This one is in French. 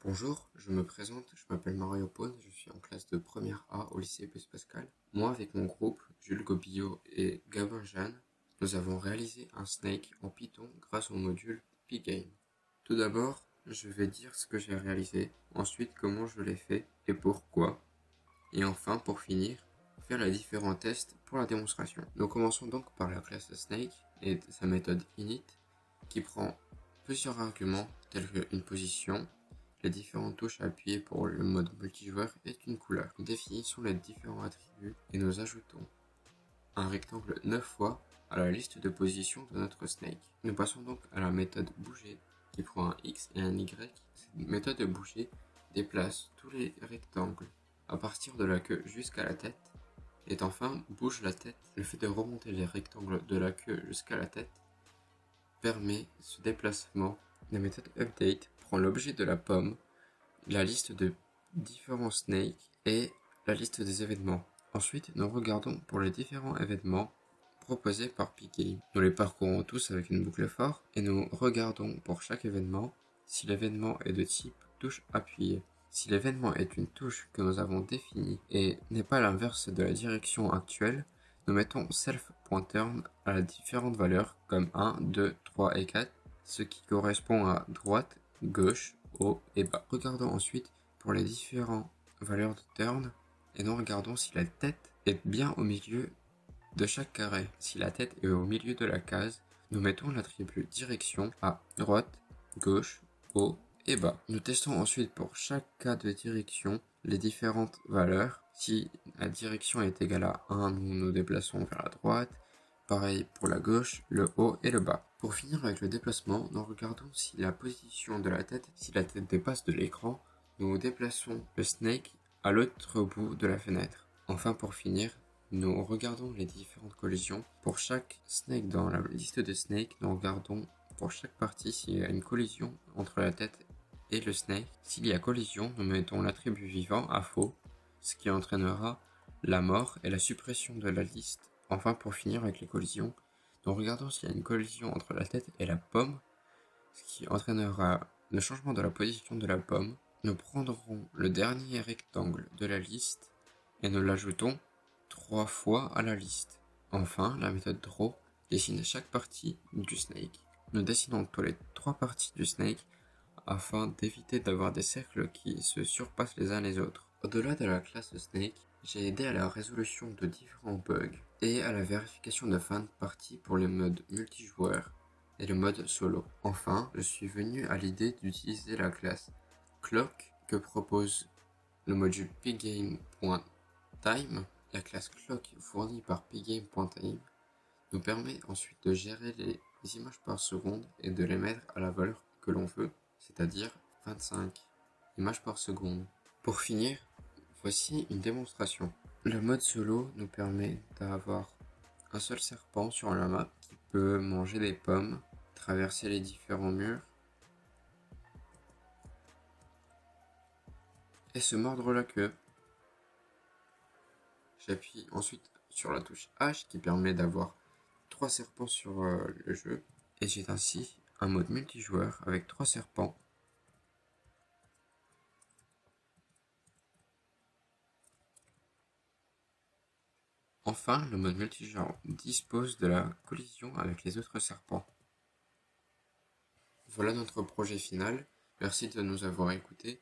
Bonjour, je me présente, je m'appelle Mario Pone, je suis en classe de première A au lycée Blaise Pascal. Moi, avec mon groupe, Jules Gobillot et Gabin Jeanne, nous avons réalisé un snake en Python grâce au module Pygame. Tout d'abord, je vais dire ce que j'ai réalisé, ensuite comment je l'ai fait et pourquoi, et enfin, pour finir, faire les différents tests pour la démonstration. Nous commençons donc par la classe snake et sa méthode init, qui prend plusieurs arguments tels qu'une position, les différentes touches à appuyer pour le mode multijoueur et une couleur. Nous définissons les différents attributs et nous ajoutons un rectangle 9 fois à la liste de positions de notre snake. Nous passons donc à la méthode bouger qui prend un X et un Y. Cette méthode de bouger déplace tous les rectangles à partir de la queue jusqu'à la tête et enfin bouge la tête. Le fait de remonter les rectangles de la queue jusqu'à la tête permet ce déplacement. La méthode update prend l'objet de la pomme, la liste de différents snakes et la liste des événements. Ensuite, nous regardons pour les différents événements proposés par Pygame. Nous les parcourons tous avec une boucle for et nous regardons pour chaque événement si l'événement est de type touche appuyée. Si l'événement est une touche que nous avons définie et n'est pas l'inverse de la direction actuelle, nous mettons self.turn à la différentes valeurs comme 1, 2, 3 et 4, ce qui correspond à droite, gauche, haut et bas. Regardons ensuite pour les différentes valeurs de turn et nous regardons si la tête est bien au milieu de chaque carré. Si la tête est au milieu de la case, nous mettons l'attribut direction à droite, gauche, haut et bas. Nous testons ensuite pour chaque cas de direction les différentes valeurs. Si la direction est égale à 1, nous nous déplaçons vers la droite. Pareil pour la gauche, le haut et le bas. Pour finir avec le déplacement, nous regardons si la position de la tête, si la tête dépasse de l'écran, nous déplaçons le snake à l'autre bout de la fenêtre. Enfin, pour finir, nous regardons les différentes collisions. Pour chaque snake dans la liste de snakes, nous regardons pour chaque partie s'il y a une collision entre la tête et le snake. S'il y a collision, nous mettons l'attribut vivant à faux, ce qui entraînera la mort et la suppression de la liste. Enfin, pour finir avec les collisions, nous regardons s'il y a une collision entre la tête et la pomme, ce qui entraînera le changement de la position de la pomme. Nous prendrons le dernier rectangle de la liste et nous l'ajoutons 3 fois à la liste. Enfin, la méthode draw dessine chaque partie du snake. Nous dessinons toutes les 3 parties du snake afin d'éviter d'avoir des cercles qui se surpassent les uns les autres. Au-delà de la classe snake, j'ai aidé à la résolution de différents bugs et à la vérification de fin de partie pour les modes multijoueur et le mode solo. Enfin, je suis venu à l'idée d'utiliser la classe clock que propose le module pygame.time. La classe clock fournie par pygame.time nous permet ensuite de gérer les images par seconde et de les mettre à la valeur que l'on veut, c'est-à-dire 25 images par seconde. Pour finir, voici une démonstration. Le mode solo nous permet d'avoir un seul serpent sur la map qui peut manger des pommes, traverser les différents murs et se mordre la queue. J'appuie ensuite sur la touche H qui permet d'avoir 3 serpents sur le jeu et j'ai ainsi un mode multijoueur avec 3 serpents. Enfin, le mode multijoueur dispose de la collision avec les autres serpents. Voilà notre projet final. Merci de nous avoir écoutés.